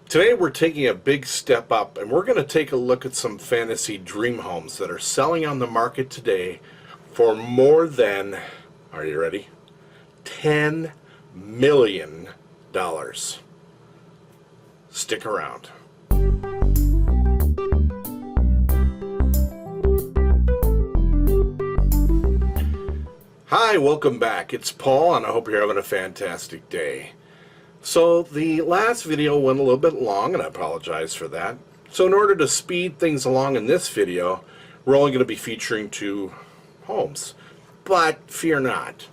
Today we're taking a big step up and we're going to take a look at some fantasy dream homes that are selling on the market today for more than, are you ready? $10 million. Stick around. Hi, welcome back. It's Paul and I hope you're having a fantastic day. So the last video went a little bit long, and I apologize for that. So in order to speed things along in this video, we're only going to be featuring two homes. But fear not.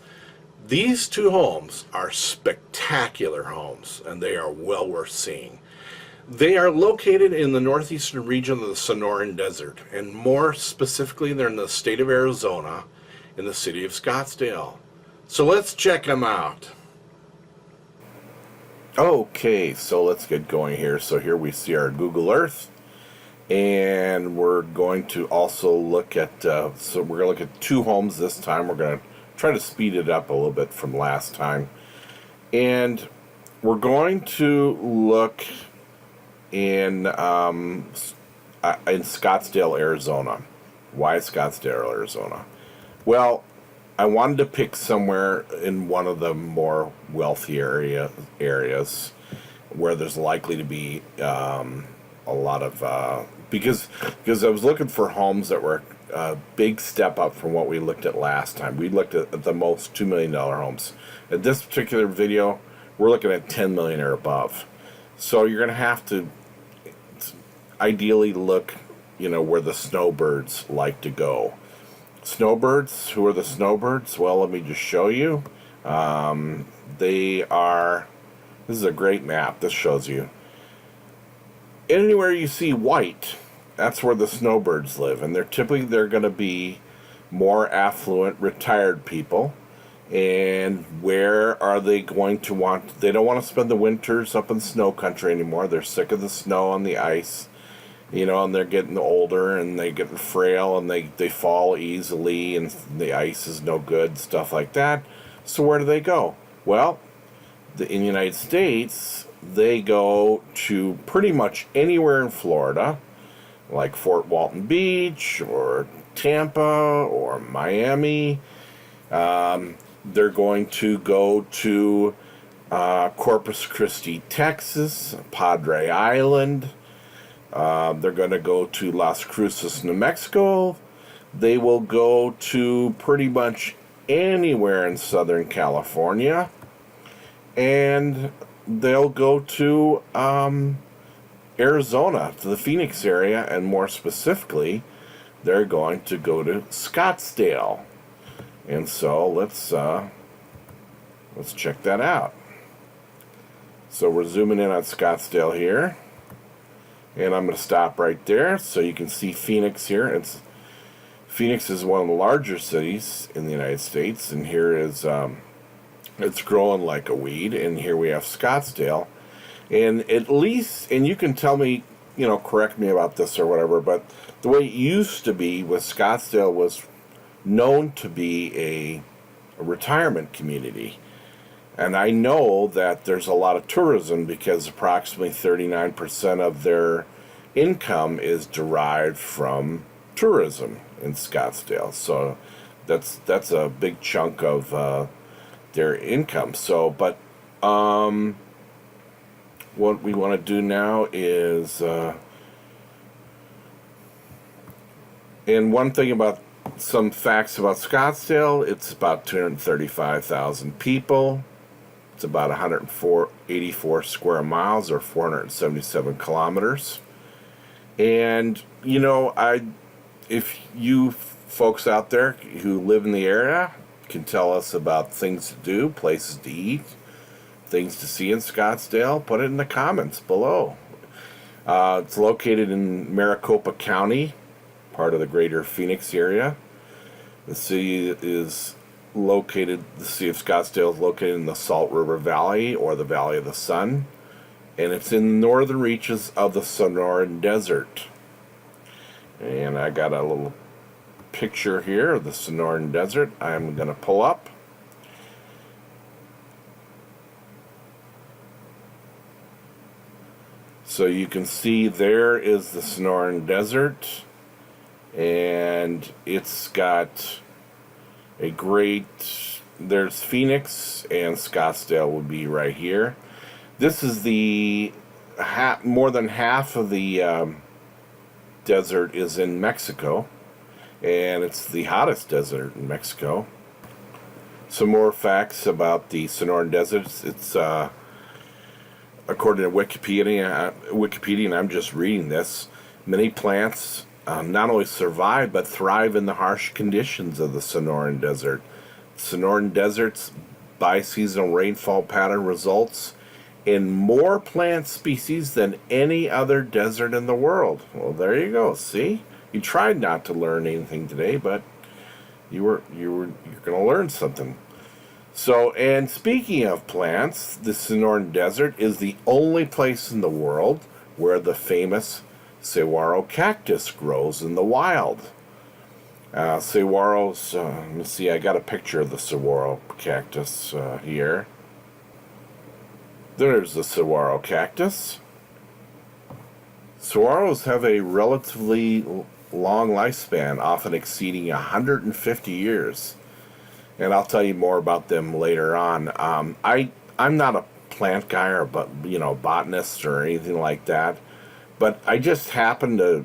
These two homes are spectacular homes, and they are well worth seeing. They are located in the northeastern region of the Sonoran Desert, and more specifically, they're in the state of Arizona, in the city of Scottsdale. So let's check them out. Okay, so let's get going here. So here we see our Google Earth, and we're going to also look at, so we're going to look at two homes this time. We're going to try to speed it up a little bit from last time. And we're going to look in Scottsdale, Arizona. Why Scottsdale, Arizona? Well, I wanted to pick somewhere in one of the more wealthy areas where there's likely to be a lot of because I was looking for homes that were a big step up from what we looked at last time. We looked at the most $2 million homes. In this particular video, we're looking at $10 million or above. So you're going to have to ideally look, where the snowbirds like to go. Snowbirds, who are the snowbirds? Well, let me just show you. They are, this is a great map. This shows you. Anywhere you see white, that's where the snowbirds live. And they're going to be more affluent, retired people. And where are they going to want, they don't want to spend the winters up in snow country anymore. They're sick of the snow and the ice. And they're getting older and they get frail and they fall easily and the ice is no good, stuff like that. So where do they go? Well, in the United States, they go to pretty much anywhere in Florida, like Fort Walton Beach or Tampa or Miami. They're going to go to Corpus Christi, Texas, Padre Island. They're going to go to Las Cruces, New Mexico. They will go to pretty much anywhere in Southern California. And they'll go to Arizona, to the Phoenix area, and more specifically, they're going to go to Scottsdale. And so let's check that out. So we're zooming in on Scottsdale here. And I'm going to stop right there so you can see Phoenix here. Phoenix is one of the larger cities in the United States, and here is it's growing like a weed. And here we have Scottsdale, and at least, and you can tell me, correct me about this or whatever, but the way it used to be with Scottsdale was known to be a retirement community. And I know that there's a lot of tourism because approximately 39% of their income is derived from tourism in Scottsdale. So that's a big chunk of their income. So, but what we want to do now is, and one thing about some facts about Scottsdale, it's about 235,000 people. It's about 184 square miles or 477 kilometers. And, if you folks out there who live in the area can tell us about things to do, places to eat, things to see in Scottsdale, put it in the comments below. It's located in Maricopa County, part of the greater Phoenix area. The city of Scottsdale is located in the Salt River Valley, or the Valley of the Sun, and it's in the northern reaches of the Sonoran Desert. And I got a little picture here of the Sonoran Desert I'm going to pull up. So you can see there is the Sonoran Desert, and it's got a great, there's Phoenix and Scottsdale would be right here. This is the more than half of the desert is in Mexico, and it's the hottest desert in Mexico. Some more facts about the Sonoran Desert. It's according to Wikipedia, and I'm just reading this. Many plants not only survive but thrive in the harsh conditions of the Sonoran Desert. Sonoran Desert's biseasonal rainfall pattern results in more plant species than any other desert in the world. Well, there you go. See, you tried not to learn anything today, but you're going to learn something. So, and speaking of plants, the Sonoran Desert is the only place in the world where the famous saguaro cactus grows in the wild. Saguaros, let me see, I got a picture of the saguaro cactus here. There's the saguaro cactus. Saguaros have a relatively long lifespan, often exceeding 150 years. And I'll tell you more about them later on. I'm not a plant guy or botanist or anything like that, but I just happened to.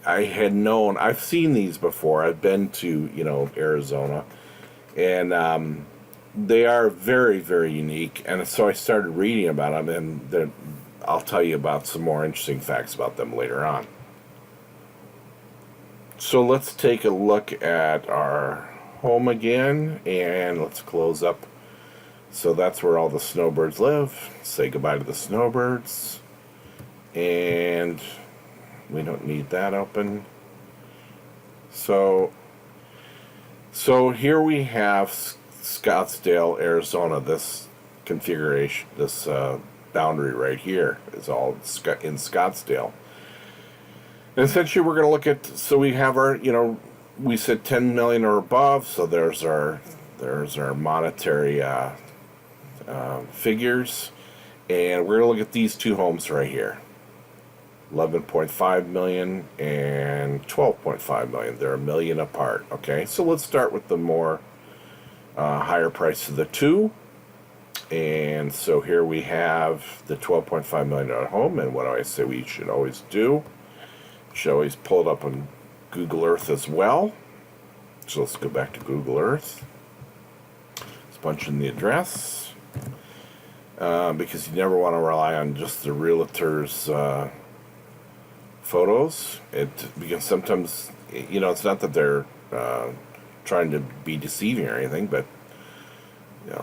I've seen these before. I've been to Arizona, and they are very, very unique. And so I started reading about them, and I'll tell you about some more interesting facts about them later on. So let's take a look at our home again, and let's close up. So that's where all the snowbirds live. Say goodbye to the snowbirds, and we don't need that open. So here we have Scottsdale, Arizona. This configuration, this boundary right here is all in Scottsdale. And essentially we're going to look at, so we have our, we said 10 million or above, so there's our monetary figures, and we're going to look at these two homes right here, 11.5 million and 12.5 million. They're a million apart. Okay, so let's start with the more higher price of the two. And so here we have the $12.5 million home, and what do I say we should always do? You should always pull it up on Google Earth as well. So let's go back to Google Earth. Let's punch in the address, because you never want to rely on just the realtor's photos. Because sometimes, it's not that they're trying to be deceiving or anything, but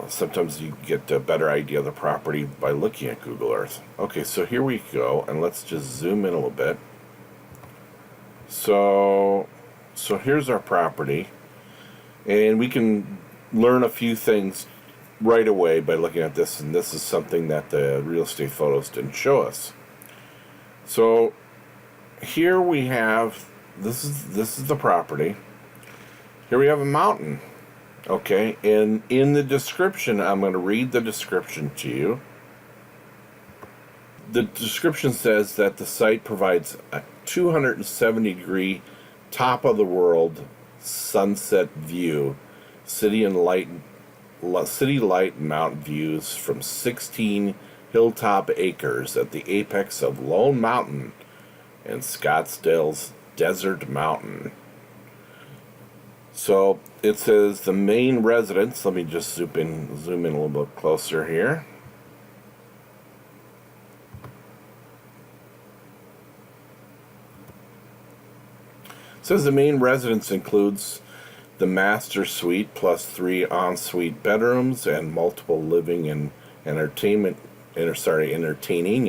sometimes you get a better idea of the property by looking at Google Earth. Okay, so here we go, and let's just zoom in a little bit. So here's our property, and we can learn a few things right away by looking at this, and this is something that the real estate photos didn't show us. So here we have, this is the property. Here we have a mountain. Okay, and in the description, I'm going to read the description to you. The description says that the site provides a 270-degree top-of-the-world sunset view, city light mountain views from 16 hilltop acres at the apex of Lone Mountain and Scottsdale's Desert Mountain. So it says the main residence. Let me just zoom in a little bit closer here. It says the main residence includes the master suite plus 3 ensuite bedrooms and multiple living and entertaining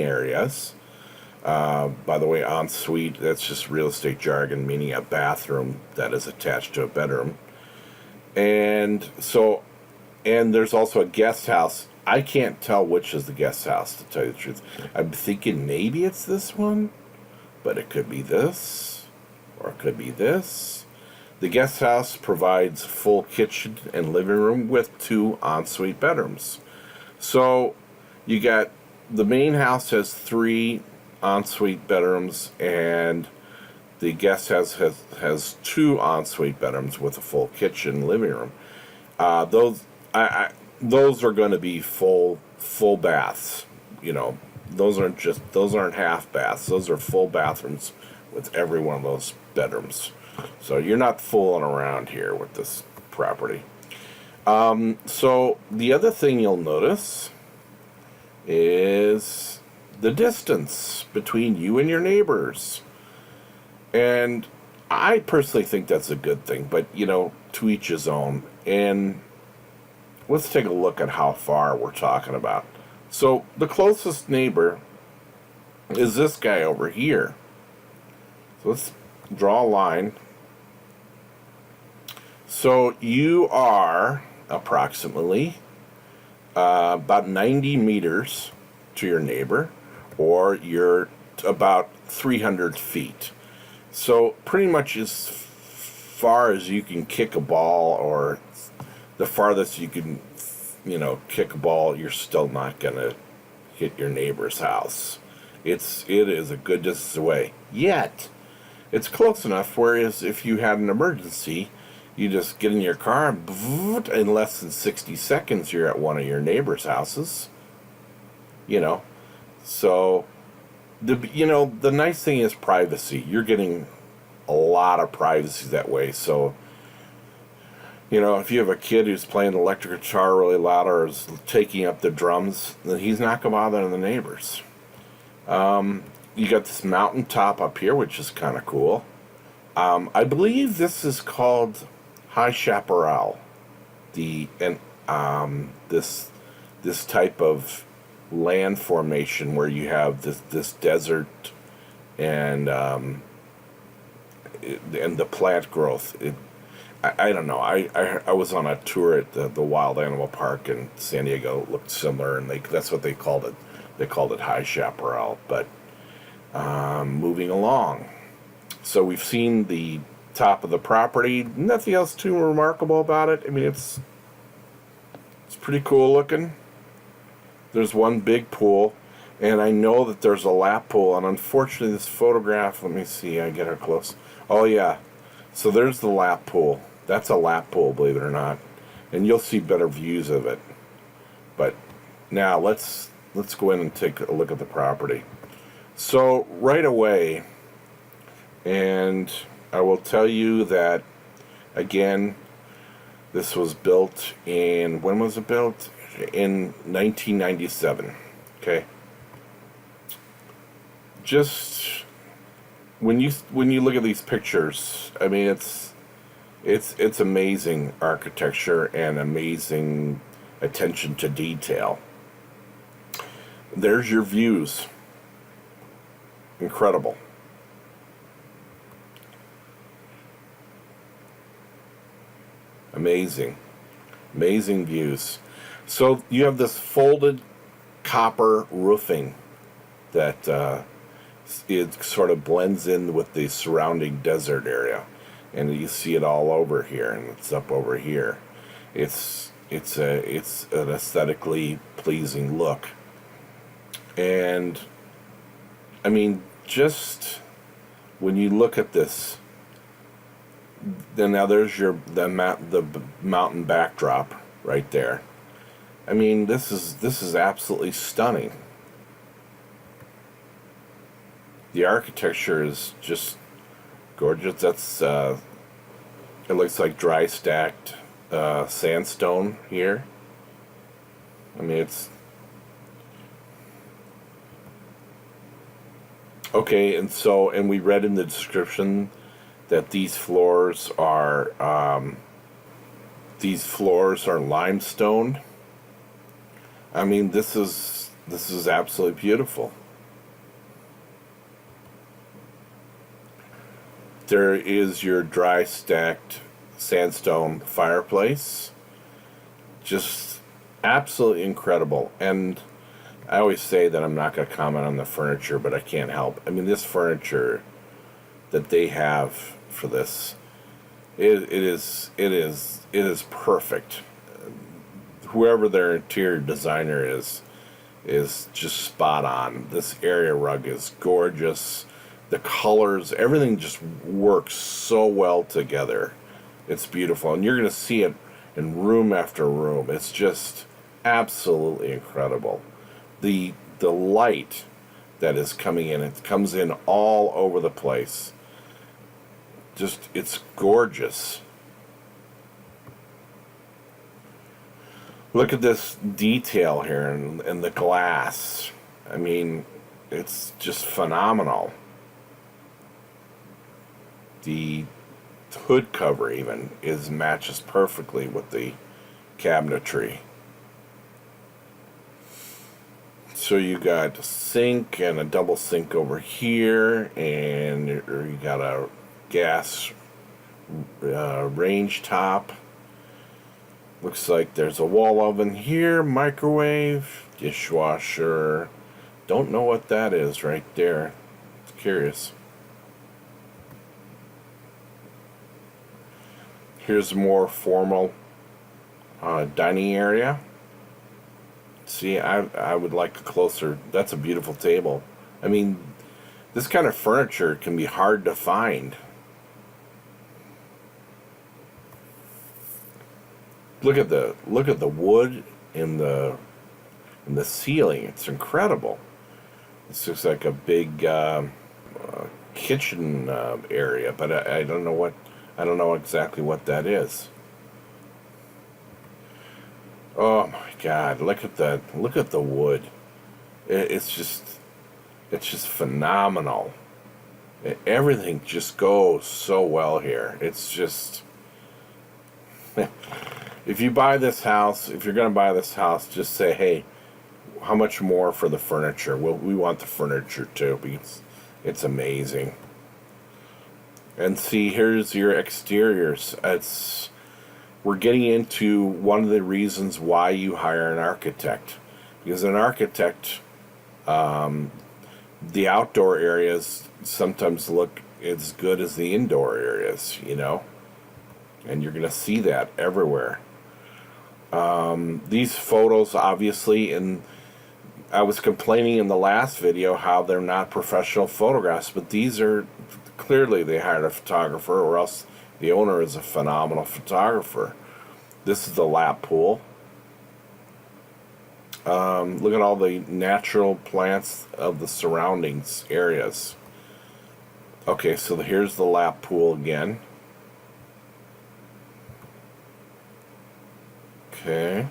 areas. By the way, ensuite, that's just real estate jargon, meaning a bathroom that is attached to a bedroom. And there's also a guest house. I can't tell which is the guest house, to tell you the truth. I'm thinking maybe it's this one, but it could be this, or it could be this. The guest house provides full kitchen and living room with 2 ensuite bedrooms. So you got the main house has 3 ensuite bedrooms, and the guest has 2 ensuite bedrooms with a full kitchen, living room. Those those are going to be full baths. You know, those aren't half baths. Those are full bathrooms with every one of those bedrooms. So you're not fooling around here with this property. So the other thing you'll notice is the distance between you and your neighbors. And I personally think that's a good thing, but you know, to each his own. And let's take a look at how far we're talking about. So the closest neighbor is this guy over here. So let's draw a line. So you are approximately about 90 meters to your neighbor, or you're about 300 feet. So pretty much as far as you can kick a ball, or the farthest you can, you know, kick a ball, you're still not gonna hit your neighbor's house. It is a good distance away. Yet, it's close enough, whereas if you had an emergency, you just get in your car, and in less than 60 seconds, you're at one of your neighbor's houses. You know, so the nice thing is privacy. You're getting a lot of privacy that way. So, you know, if you have a kid who's playing the electric guitar really loud or is taking up the drums, then he's not going to bother the neighbors. You got this mountain top up here, which is kind of cool. I believe this is called High Chaparral. This type of land formation where you have this desert and the plant growth. I don't know. I was on a tour at the Wild Animal Park in San Diego. It looked similar, and that's what they called it. They called it High Chaparral. But moving along, so we've seen the top of the property. Nothing else too remarkable about it. I mean, it's pretty cool looking. There's one big pool, and I know that there's a lap pool. And unfortunately, this photograph. Let me see. I get her close. Oh yeah. So there's the lap pool. That's a lap pool, believe it or not. And you'll see better views of it. But now let's go in and take a look at the property. So right away, and I will tell you that, again, this was built in, when was it built? In 1997. Okay. Just when you look at these pictures, I mean, it's amazing architecture and amazing attention to detail. There's your views. Incredible. Amazing views. So you have this folded copper roofing that it sort of blends in with the surrounding desert area, and you see it all over here, and it's up over here. It's an aesthetically pleasing look, and I mean, just when you look at this, then now there's the mountain backdrop right there. I mean, this is absolutely stunning. The architecture is just gorgeous. That's it looks like dry stacked sandstone here. I mean, it's okay. And we read in the description that these floors are limestone. I mean, this is absolutely beautiful. There is your dry stacked sandstone fireplace. Just absolutely incredible. And I always say that I'm not going to comment on the furniture, but I can't help. I mean, this furniture that they have for this, it is perfect. Whoever their interior designer is is just spot on. This area rug is gorgeous. The colors, everything just works so well together. It's beautiful, and you're going to see it in room after room. It's just absolutely incredible. The light that is coming in, it comes in all over the place. Just, it's gorgeous. Look at this detail here in the glass. I mean, it's just phenomenal. The hood cover even matches perfectly with the cabinetry. So you got a sink and a double sink over here, and you got a gas range top. Looks like there's a wall oven here, microwave, dishwasher. Don't know what that is right there. Curious. Here's a more formal dining area. See, I would like a closer. That's a beautiful table. I mean, this kind of furniture can be hard to find. Look at the wood in the ceiling. It's incredible. This looks like a big kitchen area, but I don't know exactly what that is. Oh my God! Look at the wood. It's just phenomenal. Everything just goes so well here. It's just. If you buy this house, if you're going to buy this house, just say, hey, how much more for the furniture? We want the furniture too, because it's amazing. And see, here's your exteriors. We're getting into one of the reasons why you hire an architect. Because an architect, the outdoor areas sometimes look as good as the indoor areas, you know? And you're going to see that everywhere. These photos, obviously, and I was complaining in the last video how they're not professional photographs, but these are clearly they hired a photographer, or else the owner is a phenomenal photographer. This is the lap pool. Look at all the natural plants of the surroundings areas. Okay, so here's the lap pool again. Okay,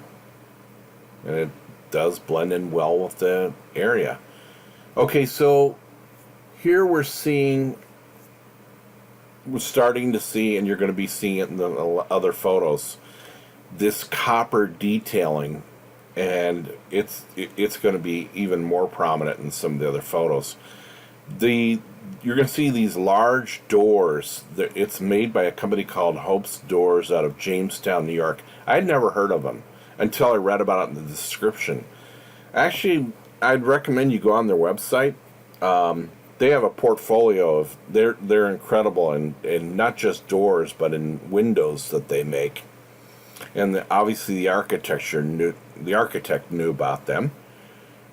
and it does blend in well with the area. Okay, so here we're starting to see, and you're going to be seeing it in the other photos, this copper detailing, and it's going to be even more prominent in some of the other photos. You're going to see these large doors. It's made by a company called Hope's Doors out of Jamestown, New York. I'd never heard of them until I read about it in the description. Actually, I'd recommend you go on their website. They have a portfolio of they're incredible in not just doors but in windows that they make. And obviously the architect knew about them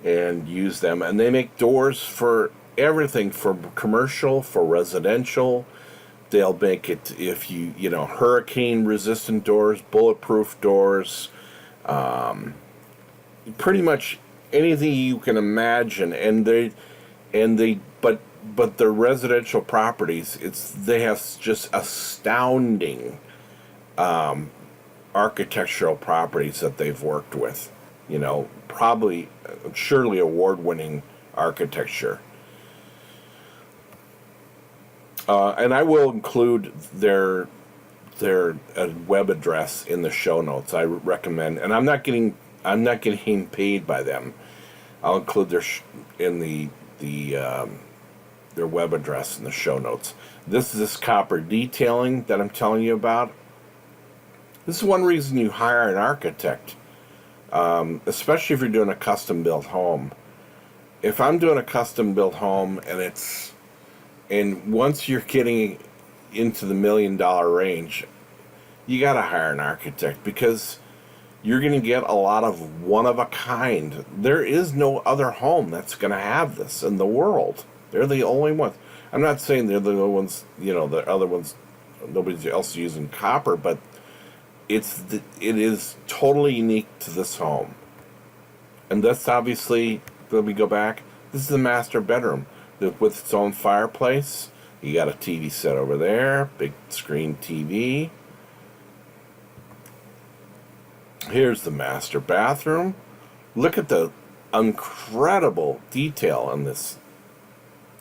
and used them, and they make doors for everything, for commercial, for residential. They'll make it, if you hurricane resistant doors, bulletproof doors, pretty much anything you can imagine. But the residential properties, they have just astounding architectural properties that they've worked with. Surely award-winning architecture. And I will include their web address in the show notes. I recommend, and I'm not getting paid by them. I'll include their web address in the show notes. This copper detailing that I'm telling you about. This is one reason you hire an architect, especially if you're doing a custom built home. If I'm doing a custom built home and once you're getting into the $1 million range, you got to hire an architect, because You're going to get a lot of one of a kind. There is no other home that's going to have this in the world. They're the only ones. I'm not saying they're the only ones, the other ones, nobody else using copper, but it is totally unique to this home. And that's obviously, let me go back, this is the master bedroom with its own fireplace. You got a TV set over there, big screen TV. Here's the master bathroom. Look at the incredible detail on this.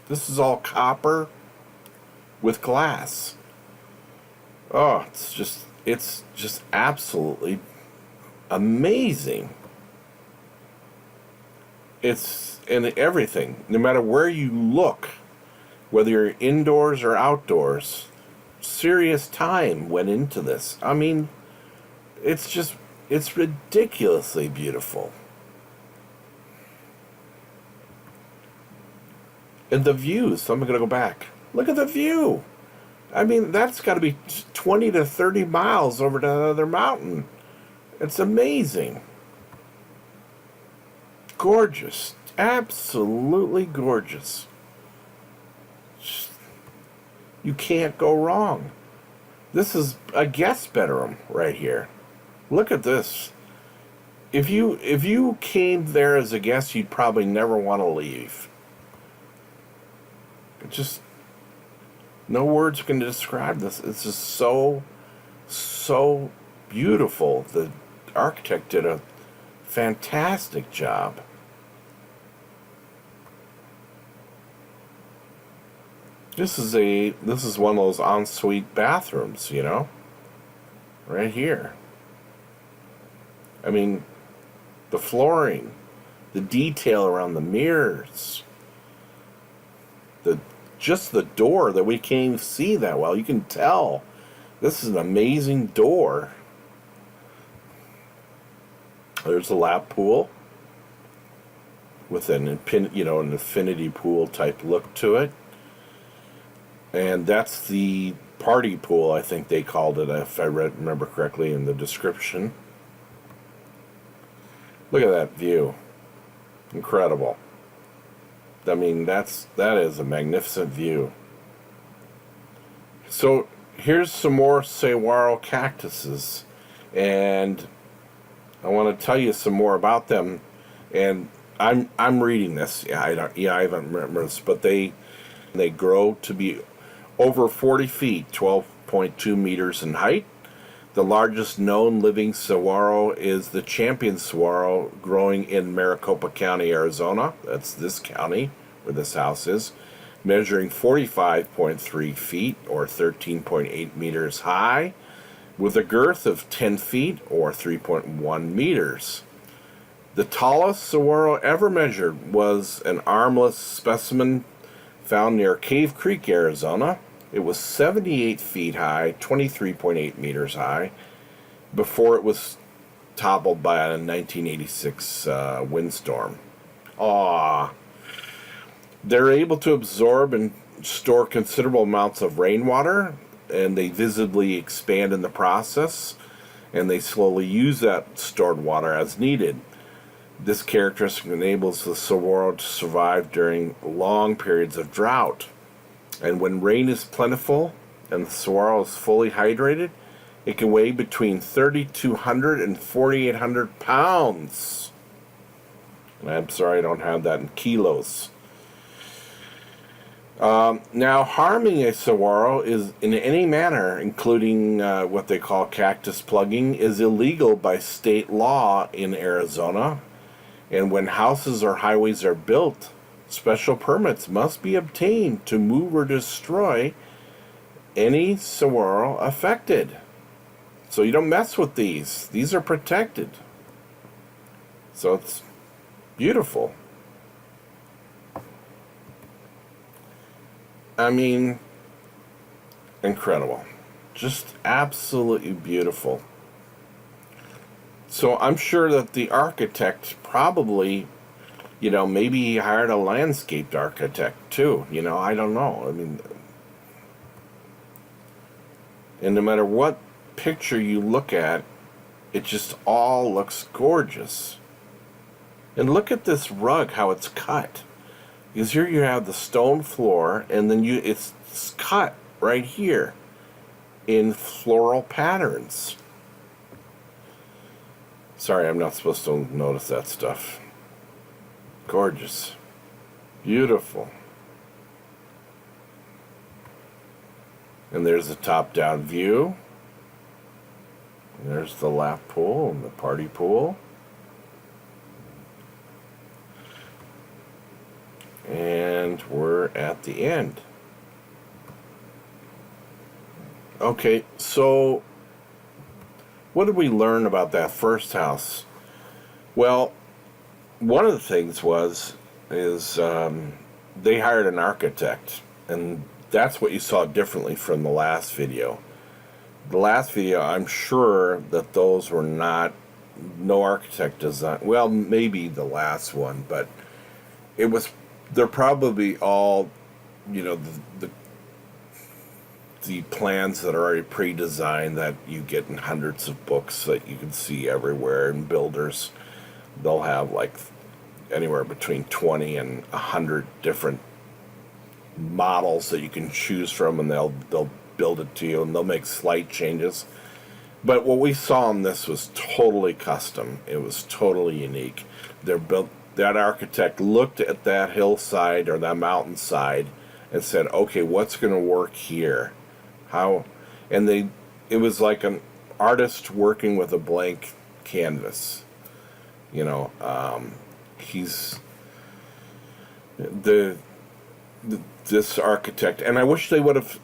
This is all copper with glass. Oh, it's just absolutely amazing. It's in everything. No matter where you look, whether you're indoors or outdoors, serious time went into this. I mean, it's ridiculously beautiful. And the views, so I'm going to go back. Look at the view. I mean, that's got to be 20 to 30 miles over to another mountain. It's amazing. Gorgeous. Absolutely gorgeous. You can't go wrong. This is a guest bedroom right here. Look at this. If you came there as a guest, you'd probably never want to leave. Just no words can describe this. It's just so beautiful. The architect did a fantastic job. This is one of those ensuite bathrooms, right here. I mean, the flooring, the detail around the mirrors, just the door that we can't even see that well. You can tell this is an amazing door. There's a lap pool with an infinity pool type look to it. And that's the party pool, I think they called it, if I remember correctly in the description. Look at that view. Incredible. I mean, that is a magnificent view. So here's some more saguaro cactuses, and I want to tell you some more about them. And I'm reading this. I haven't remembered this, but they grow to be over 40 feet, 12.2 meters in height. The largest known living saguaro is the champion saguaro, growing in Maricopa County, Arizona. That's this county where this house is, measuring 45.3 feet or 13.8 meters high, with a girth of 10 feet or 3.1 meters. The tallest saguaro ever measured was an armless specimen found near Cave Creek, Arizona. It was 78 feet high, 23.8 meters high, before it was toppled by a 1986 windstorm. They're able to absorb and store considerable amounts of rainwater, and they visibly expand in the process, and they slowly use that stored water as needed. This characteristic enables the saguaro to survive during long periods of drought. And when rain is plentiful and the saguaro is fully hydrated, it can weigh between 3,200 and 4,800 pounds. And I'm sorry I don't have that in kilos. Now, harming a saguaro is in any manner, including what they call cactus plugging, is illegal by state law in Arizona. And when houses or highways are built, special permits must be obtained to move or destroy any saguaro affected. So you don't mess with these. These are protected. So it's beautiful. I mean, incredible. Just absolutely beautiful. So I'm sure that the architect probably, maybe he hired a landscaped architect too. I don't know. I mean, and no matter what picture you look at, It just all looks gorgeous. And look at this rug, how it's cut. Because here you have the stone floor, and then it's cut right here in floral patterns. Sorry, I'm not supposed to notice that stuff. Gorgeous. Beautiful. And there's the top-down view. And there's the lap pool and the party pool. And we're at the end. Okay, so what did we learn about that first house? Well, one of the things is they hired an architect, and that's what you saw differently from the last video. The last video, I'm sure that those were no architect design. Well, maybe the last one, but they're probably all, the plans that are already pre-designed that you get in hundreds of books that you can see everywhere. And builders, they'll have like anywhere between 20 and 100 different models that you can choose from, and they'll build it to you, and they'll make slight changes. But what we saw in this was totally custom. It was totally unique. That architect looked at that hillside or that mountainside and said, okay, what's going to work here? How? And it was like an artist working with a blank canvas. This architect, and I wish they would have,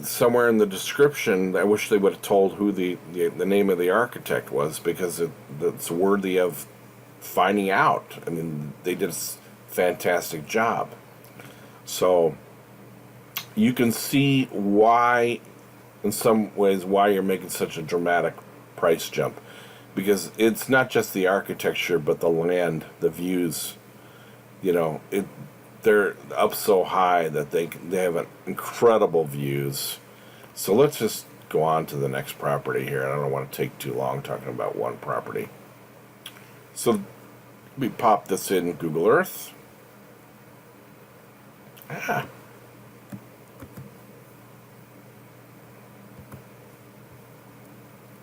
somewhere in the description, I wish they would have told who the name of the architect was, because it's worthy of finding out. I mean, they did a fantastic job. So you can see why, in some ways, why you're making such a dramatic price jump, because it's not just the architecture, but the land, the views. They're up so high that they have incredible views. So let's just go on to the next property here. I don't want to take too long talking about one property. So we pop this in Google Earth.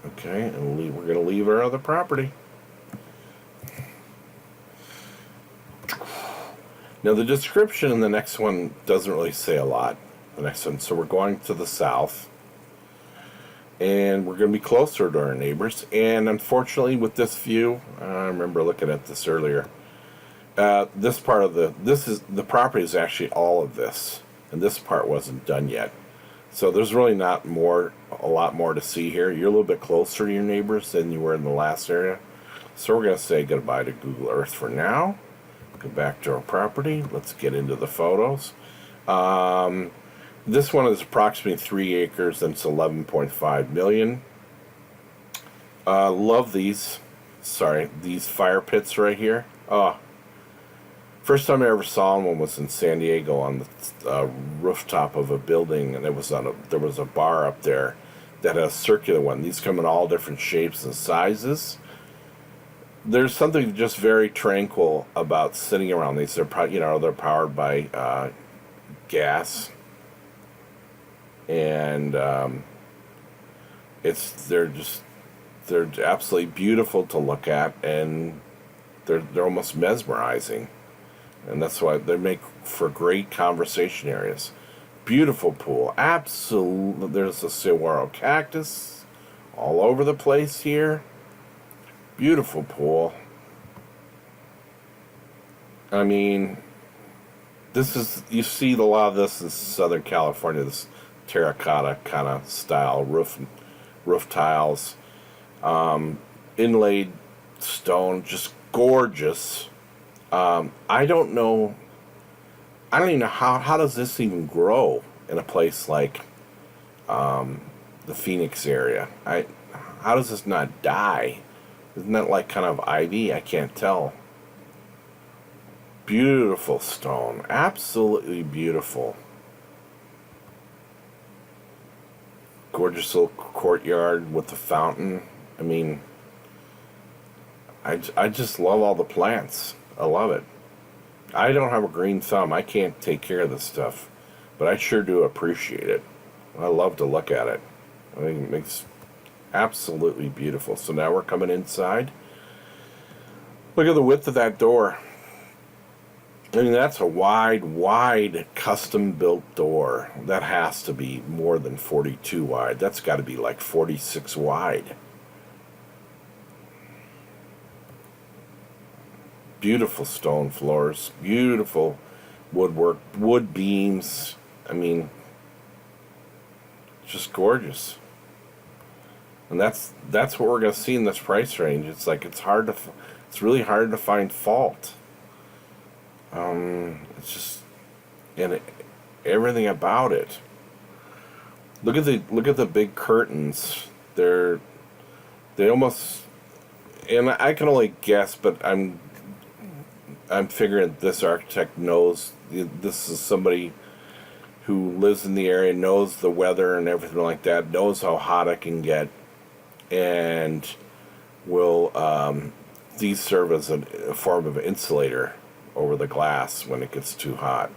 Okay, and we're going to leave our other property. Now the description in the next one doesn't really say a lot. The next one, so we're going to the south, and we're going to be closer to our neighbors. And unfortunately, with this view, I remember looking at this earlier. This part of the property is actually all of this, and this part wasn't done yet. So there's really not a lot more to see here. You're a little bit closer to your neighbors than you were in the last area. So we're going to say goodbye to Google Earth for now. Go back to our property. Let's get into the photos. This one is approximately 3 acres, and it's 11.5 million. Love these fire pits right here. First time I ever saw one was in San Diego on the rooftop of a building, and there was a bar up there that had a circular one. These come in all different shapes and sizes. There's something just very tranquil about sitting around these. They're powered by gas, and they're absolutely beautiful to look at, and they're almost mesmerizing, and that's why they make for great conversation areas. Beautiful pool, absolutely. There's a saguaro cactus all over the place here. Beautiful pool. I mean, you see a lot of this in Southern California, this terracotta kind of style roof tiles, inlaid stone, just gorgeous. I don't even know how does this even grow in a place like the Phoenix area. How does this not die? Isn't that like kind of ivy? I can't tell. Beautiful stone. Absolutely beautiful. Gorgeous little courtyard with the fountain. I mean, I just love all the plants. I love it. I don't have a green thumb. I can't take care of this stuff, but I sure do appreciate it. I love to look at it. I think it makes absolutely beautiful. So now we're coming inside. Look at the width of that door. I mean, that's a wide, custom-built door. That has to be more than 42 wide. That's got to be like 46 wide. Beautiful stone floors, beautiful woodwork, wood beams. I mean, just gorgeous. And that's what we're going to see in this price range. It's like it's really hard to find fault. It's just, and everything about it. Look at the big curtains. They almost, and I can only guess, but I'm figuring this architect knows, this is somebody who lives in the area, knows the weather and everything like that, knows how hot it can get, and will, these serve as a form of insulator over the glass when it gets too hot.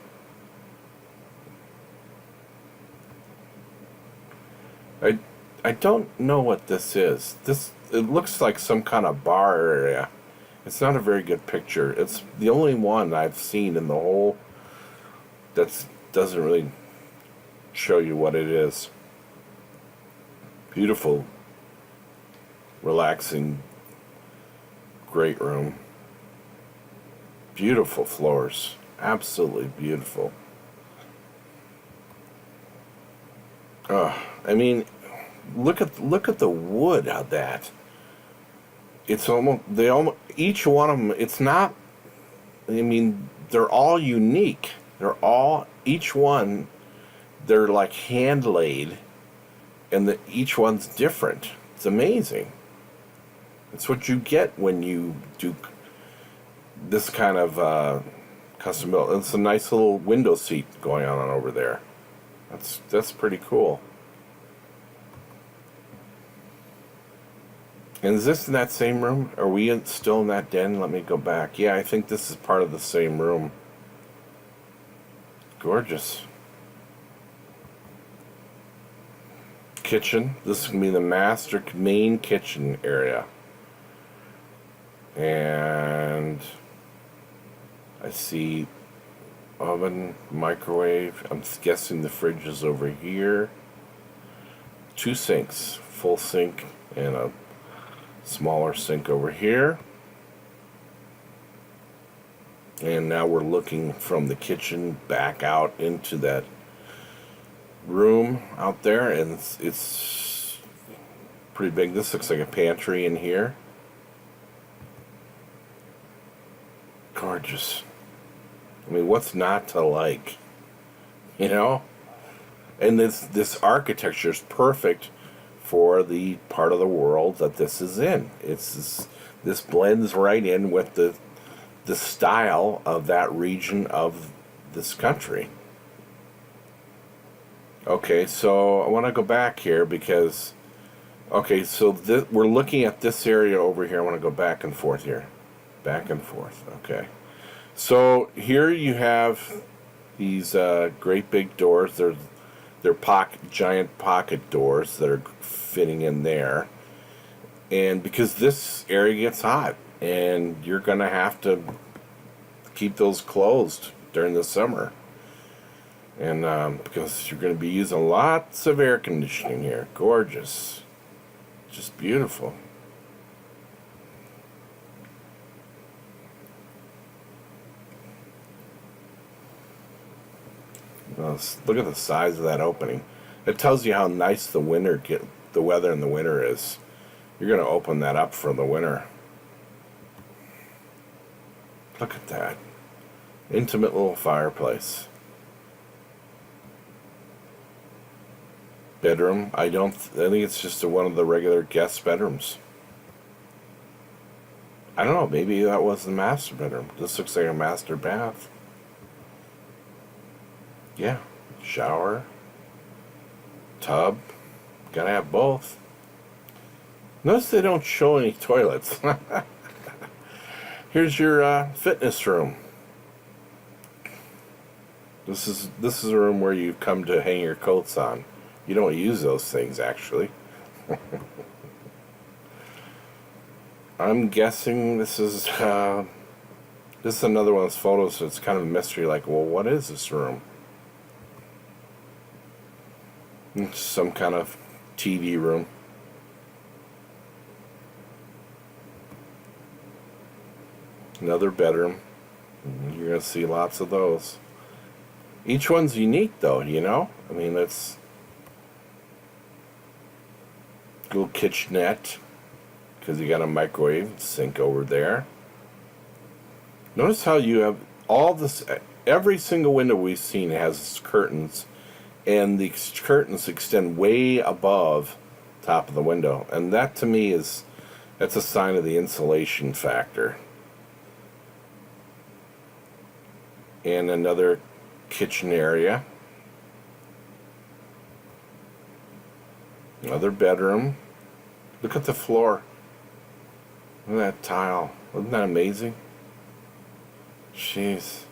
I don't know what this is. It looks like some kind of bar area. It's not a very good picture. It's the only one I've seen in the whole that doesn't really show you what it is. Beautiful, relaxing, great room. Beautiful floors. Absolutely beautiful. I mean, look at the wood of that. It's each one of them, it's not, I mean, they're all unique. Each one, they're like hand laid, and each one's different. It's amazing. It's what you get when you do this kind of custom built. It's a nice little window seat going on over there. That's pretty cool. And is this in that same room? Are we still in that den? Let me go back. Yeah, I think this is part of the same room. Gorgeous. Kitchen. This is going to be the main kitchen area. And I see oven, microwave. I'm guessing the fridge is over here. 2 sinks. Full sink and a smaller sink over here. And now we're looking from the kitchen back out into that room out there, and it's pretty big. This looks like a pantry in here. Gorgeous. I mean, what's not to like? You know? And this architecture is perfect for the part of the world that this is in. This blends right in with the style of that region of this country. Okay, so I want to go back here because, okay, so we're looking at this area over here. I want to go back and forth here. Back and forth, okay. So here you have these great big doors. They're giant pocket doors that are fitting in there. And because this area gets hot, and you're going to have to keep those closed during the summer. And because you're going to be using lots of air conditioning here. Gorgeous. Just beautiful. Well, look at the size of that opening. It tells you how nice the weather in the winter is. You're going to open that up for the winter. Look at that. Intimate little fireplace. Bedroom. I think it's just one of the regular guest bedrooms. I don't know, maybe that was the master bedroom. This looks like a master bath. Yeah. Shower. Tub. Gotta have both. Notice they don't show any toilets. Here's your fitness room. This is a room where you come to hang your coats on. You don't use those things, actually. I'm guessing this is another one of those photos, so it's kind of a mystery, like, well, what is this room? It's some kind of TV room. Another bedroom. You're going to see lots of those. Each one's unique, though, you know? I mean, it's a little kitchenette, because you got a microwave sink over there. Notice how you have all this, every single window we've seen has curtains, and the curtains extend way above top of the window. And that, to me, that's a sign of the insulation factor. And another kitchen area. Another bedroom. Look at the floor. Look at that tile. Isn't that amazing? Jeez.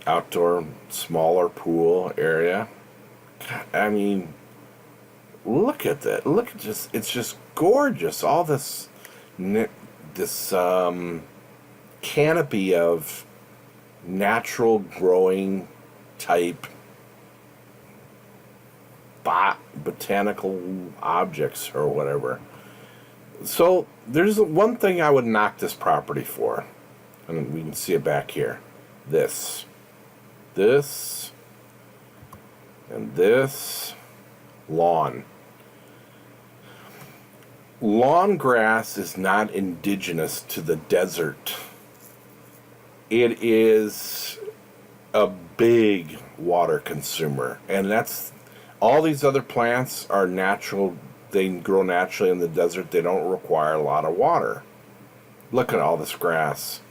Outdoor, smaller pool area. God, I mean, look at that. Look at it's just gorgeous. All this canopy of natural growing type botanical objects or whatever. So there's one thing I would knock this property for, and we can see it back here. This, and this lawn. Lawn grass is not indigenous to the desert. It is a big water consumer, and that's all these other plants are natural. They grow naturally in the desert. They don't require a lot of water. Look at all this grass.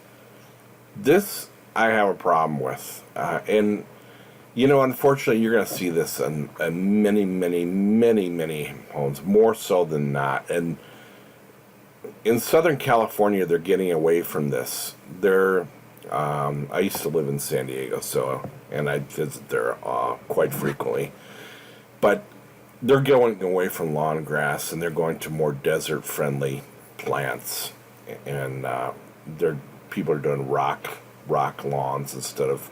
This I have a problem with, and you know, unfortunately, you're going to see this in many, many, many, many homes, more so than not. And in Southern California, they're getting away from this. I used to live in San Diego, and I visit there quite frequently. But they're going away from lawn grass, and they're going to more desert-friendly plants. And people are doing rock lawns instead of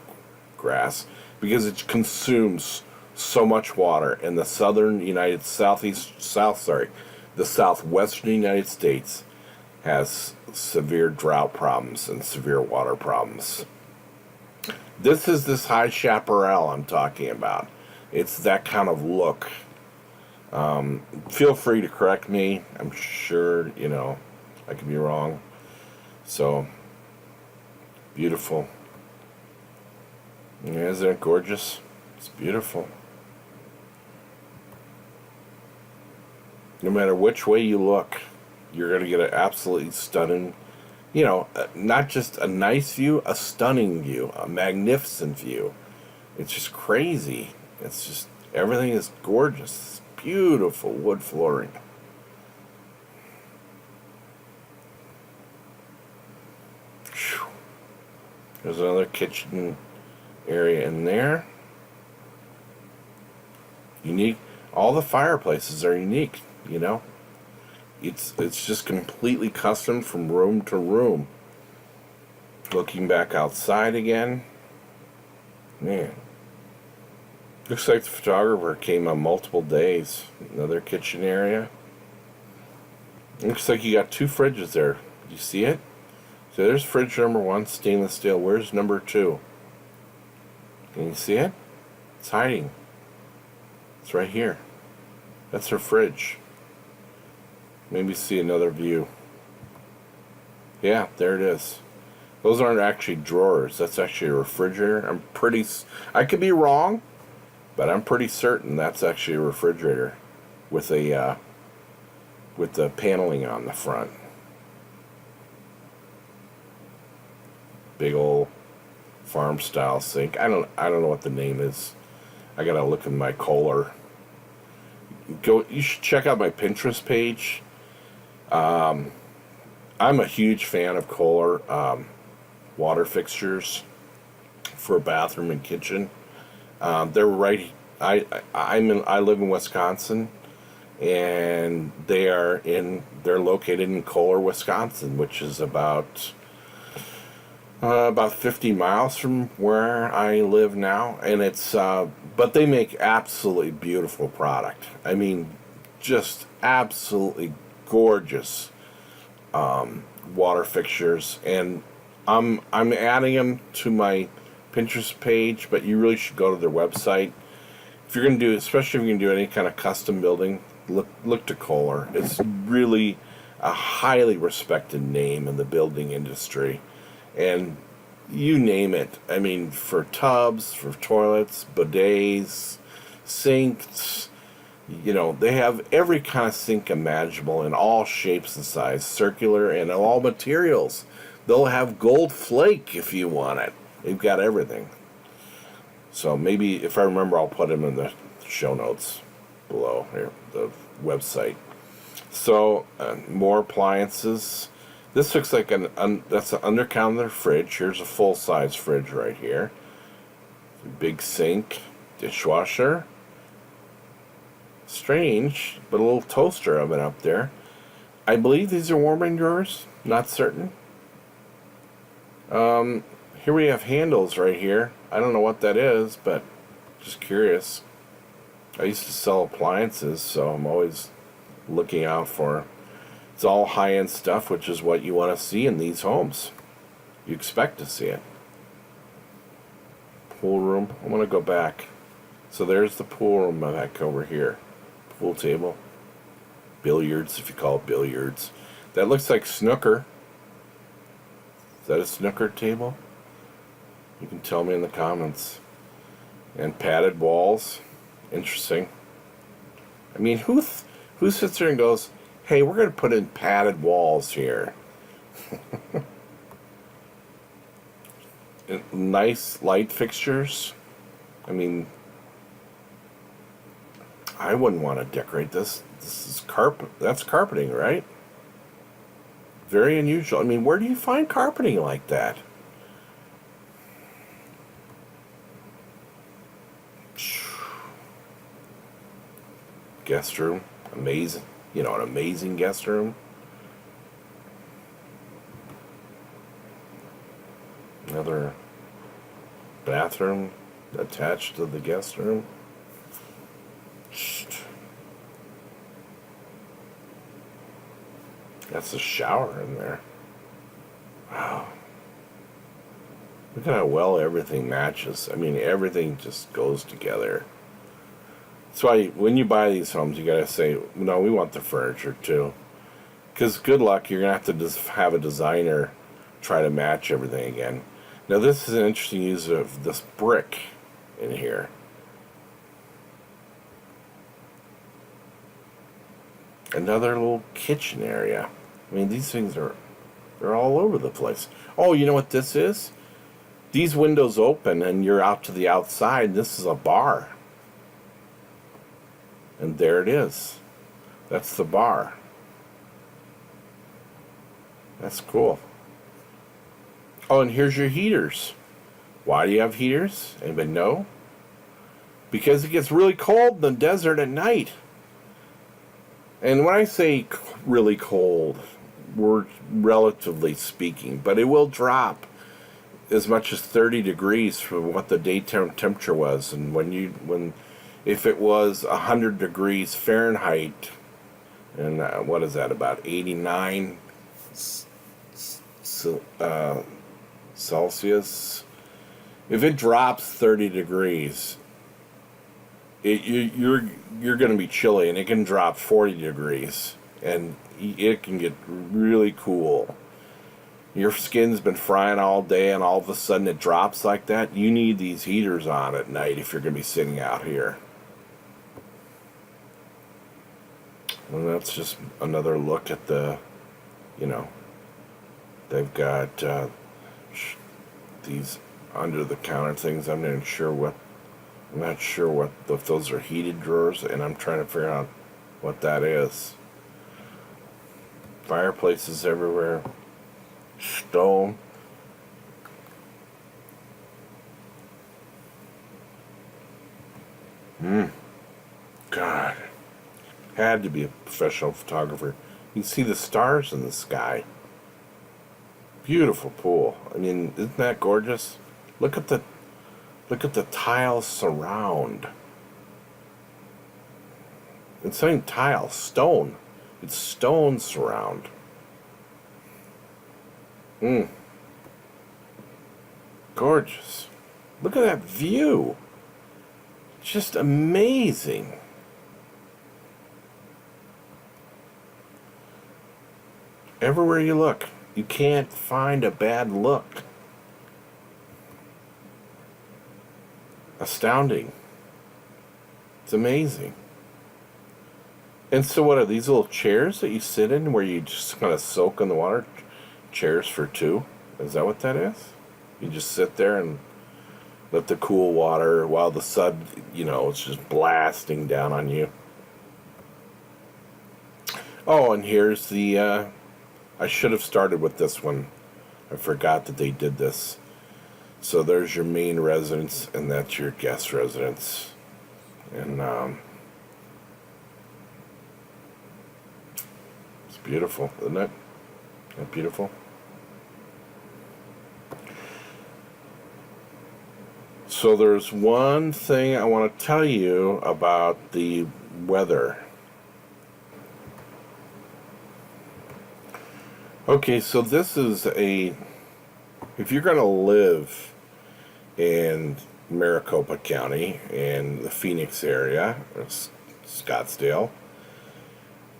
grass because it consumes so much water. In the the southwestern United States has severe drought problems and severe water problems. This is this high chaparral I'm talking about. It's that kind of look. Feel free to correct me. I'm sure, I could be wrong. So, beautiful. Yeah, isn't it gorgeous? It's beautiful. No matter which way you look, you're going to get an absolutely stunning, not just a nice view, a stunning view, a magnificent view. It's just crazy. It's just, everything is gorgeous. It's beautiful wood flooring. Whew. There's another kitchen area in there. Unique. All the fireplaces are unique, It's just completely custom from room to room. Looking back outside again. Man. Looks like the photographer came on multiple days. Another kitchen area. Looks like you got two fridges there. Do you see it? So there's fridge number 1, stainless steel. Where's number 2? Can you see it? It's hiding. It's right here. That's her fridge. Maybe see another view. Yeah, there it is. Those aren't actually drawers. That's actually a refrigerator. I could be wrong, but I'm pretty certain that's actually a refrigerator with the paneling on the front. Big old farm style sink. I don't know what the name is. I gotta look in my Kohler. You should check out my Pinterest page. I'm a huge fan of Kohler water fixtures for bathroom and kitchen. They're right. I live in Wisconsin, and they're located in Kohler, Wisconsin, which is about 50 miles from where I live now, and but they make absolutely beautiful product. I mean, just absolutely gorgeous water fixtures, and I'm adding them to my Pinterest page, but you really should go to their website if you're going to do, especially if you're going to do any kind of custom building. Look to Kohler. It's really a highly respected name in the building industry, and you name it. I mean, for tubs, for toilets, bidets, sinks. They have every kind of sink imaginable in all shapes and sizes, circular and all materials. They'll have gold flake if you want it. They've got everything. So maybe, if I remember, I'll put them in the show notes below here, the website. So, more appliances. This looks like that's an under-counter fridge. Here's a full-size fridge right here. Big sink, dishwasher. Strange, but a little toaster oven up there. I believe these are warming drawers. Not certain. Here we have handles right here. I don't know what that is, but just curious. I used to sell appliances, so I'm always looking out for. It's all high-end stuff, which is what you want to see in these homes. You expect to see it. Pool room. I'm going to go back. So there's the pool room back over here. Pool table. Billiards, if you call it billiards. That looks like snooker. Is that a snooker table? You can tell me in the comments. And padded walls. Interesting. I mean, who sits there and goes, hey, we're going to put in padded walls here? Nice light fixtures. I mean, I wouldn't want to decorate this. This is carpet. That's carpeting, right? Very unusual. I mean, where do you find carpeting like that? Guest room. Amazing. An amazing guest room. Another bathroom attached to the guest room. That's a shower in there. Wow. Look at how well everything matches. I mean, everything just goes together. That's why when you buy these homes, you gotta say, no, we want the furniture too. Because good luck, you're gonna have to just have a designer try to match everything again. Now, this is an interesting use of this brick in here. Another little kitchen area. I mean, these things they're all over the place. Oh, you know what this is? These windows open and you're out to the outside. This is a bar. And there it is. That's the bar. That's cool. Oh, and here's your heaters. Why do you have heaters? Anybody know? Because it gets really cold in the desert at night. And when I say really cold, we're relatively speaking, but it will drop as much as 30 degrees from what the daytime temperature was. And if it was 100 degrees Fahrenheit, and what is that, about 89 Celsius? If it drops 30 degrees, you're going to be chilly, and it can drop 40 degrees, and it can get really cool. Your skin's been frying all day, and all of a sudden it drops like that. You need these heaters on at night if you're going to be sitting out here. And that's just another look at the, they've got these under the counter things. I'm not sure what if those are heated drawers, and I'm trying to figure out what that is. Fireplaces everywhere. Stone. God. Had to be a professional photographer. You can see the stars in the sky. Beautiful pool. I mean, isn't that gorgeous? Look at the tile surround. It's not even tile, stone. It's stone surround. Gorgeous. Look at that view. Just amazing. Everywhere you look, you can't find a bad look. Astounding. It's amazing. And so what are these little chairs that you sit in where you just kind of soak in the water? Chairs for two? Is that what that is? You just sit there and let the cool water while the sun, it's just blasting down on you. Oh, and here's the, I should have started with this one. I forgot that they did this. So there's your main residence, and that's your guest residence. And it's beautiful, isn't it? Isn't that beautiful? So there's one thing I want to tell you about the weather. Okay, so this is if you're going to live in Maricopa County and the Phoenix area, or Scottsdale,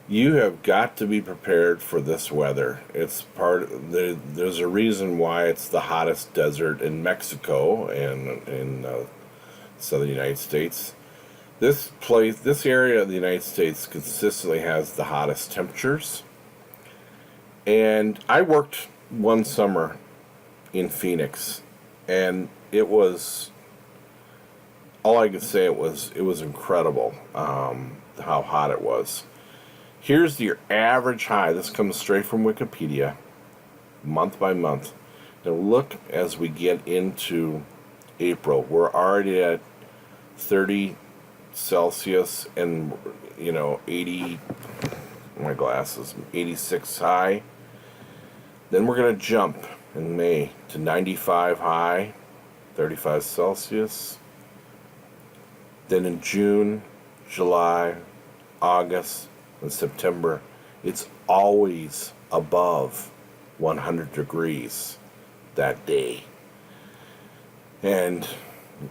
you have got to be prepared for this weather. It's there's a reason why it's the hottest desert in Mexico and in southern United States. This area of the United States consistently has the hottest temperatures. And I worked one summer in Phoenix, and it was, all I can say, it was incredible how hot it was. Here's your average high. This comes straight from Wikipedia, month by month. Now look, as we get into April, we're already at 30 Celsius and 80, my glasses, 86 high. Then we're going to jump in May to 95 high, 35 Celsius. Then in June, July, August, and September, it's always above 100 degrees that day. And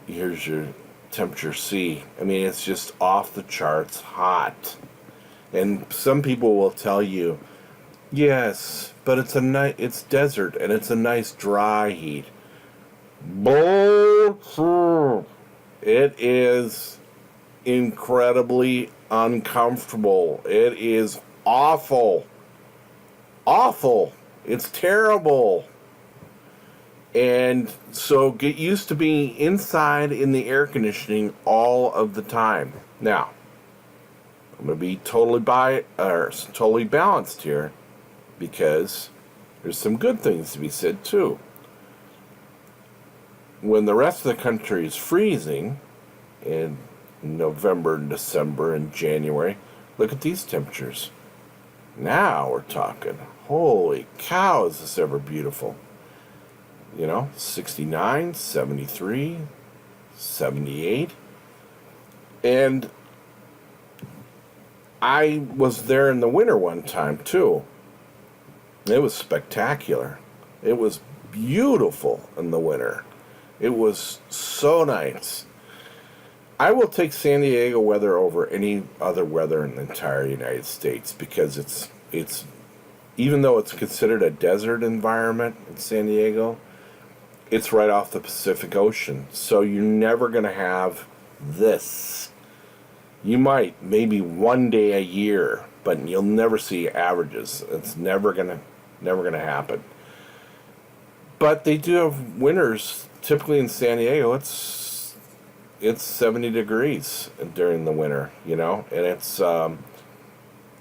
here's your temperature C. I mean, it's just off the charts hot. And some people will tell you, yes, but it's desert and it's a nice dry heat. Bullshit. It is incredibly uncomfortable. It is awful. Awful. It's terrible. And so get used to being inside in the air conditioning all of the time. Now, I'm going to be totally balanced here, because there's some good things to be said too. When the rest of the country is freezing in November and December and January, look at these temperatures. Now we're talking, holy cow, is this ever beautiful. 69, 73, 78. And I was there in the winter one time too. It was spectacular. It was beautiful in the winter. It was so nice. I will take San Diego weather over any other weather in the entire United States, because it's even though it's considered a desert environment in San Diego, it's right off the Pacific Ocean. So you're never going to have this. You might maybe one day a year, but you'll never see averages. It's never gonna happen. But they do have winters. Typically in San Diego, it's 70 degrees during the winter, and it's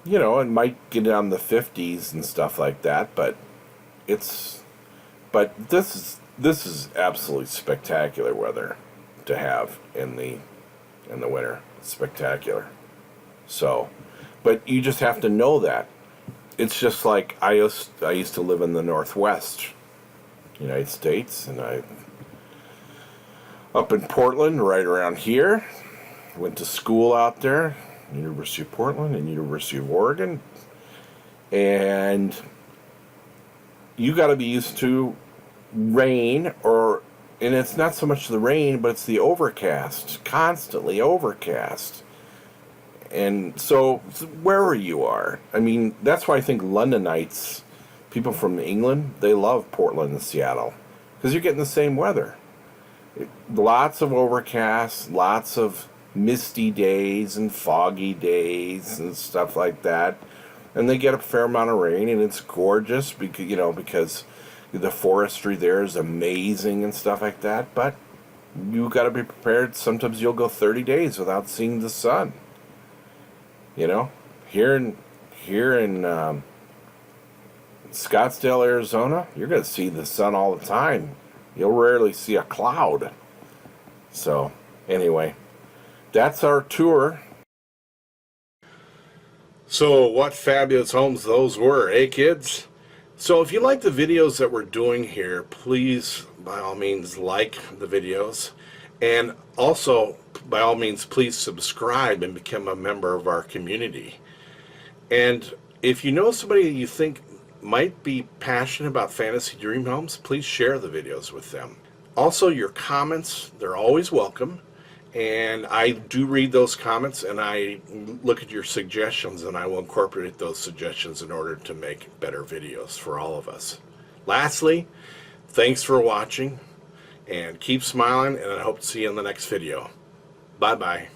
you know, it might get on the 50s and stuff like that, but it's but this is absolutely spectacular weather to have in the winter. Spectacular. So, but you just have to know that. It's just like I used to live in the Northwest United States, and I up in Portland, right around here. Went to school out there, University of Portland and University of Oregon, and you got to be used to rain, and it's not so much the rain, but it's the overcast, constantly overcast. And so wherever you are, I mean, that's why I think Londonites, people from England, they love Portland and Seattle, because you're getting the same weather. Lots of overcast, lots of misty days and foggy days and stuff like that. And they get a fair amount of rain, and it's gorgeous because the forestry there is amazing and stuff like that. But you got to be prepared. Sometimes you'll go 30 days without seeing the sun. You know, here in Scottsdale, Arizona, you're going to see the sun all the time. You'll rarely see a cloud. So, anyway, that's our tour. So, what fabulous homes those were, eh, kids? So, if you like the videos that we're doing here, please, by all means, like the videos. And also, by all means, please subscribe and become a member of our community. And if you know somebody you think might be passionate about fantasy dream homes, please share the videos with them. Also, your comments, they're always welcome. And I do read those comments, and I look at your suggestions, and I will incorporate those suggestions in order to make better videos for all of us. Lastly, thanks for watching, and keep smiling, and I hope to see you in the next video. Bye-bye.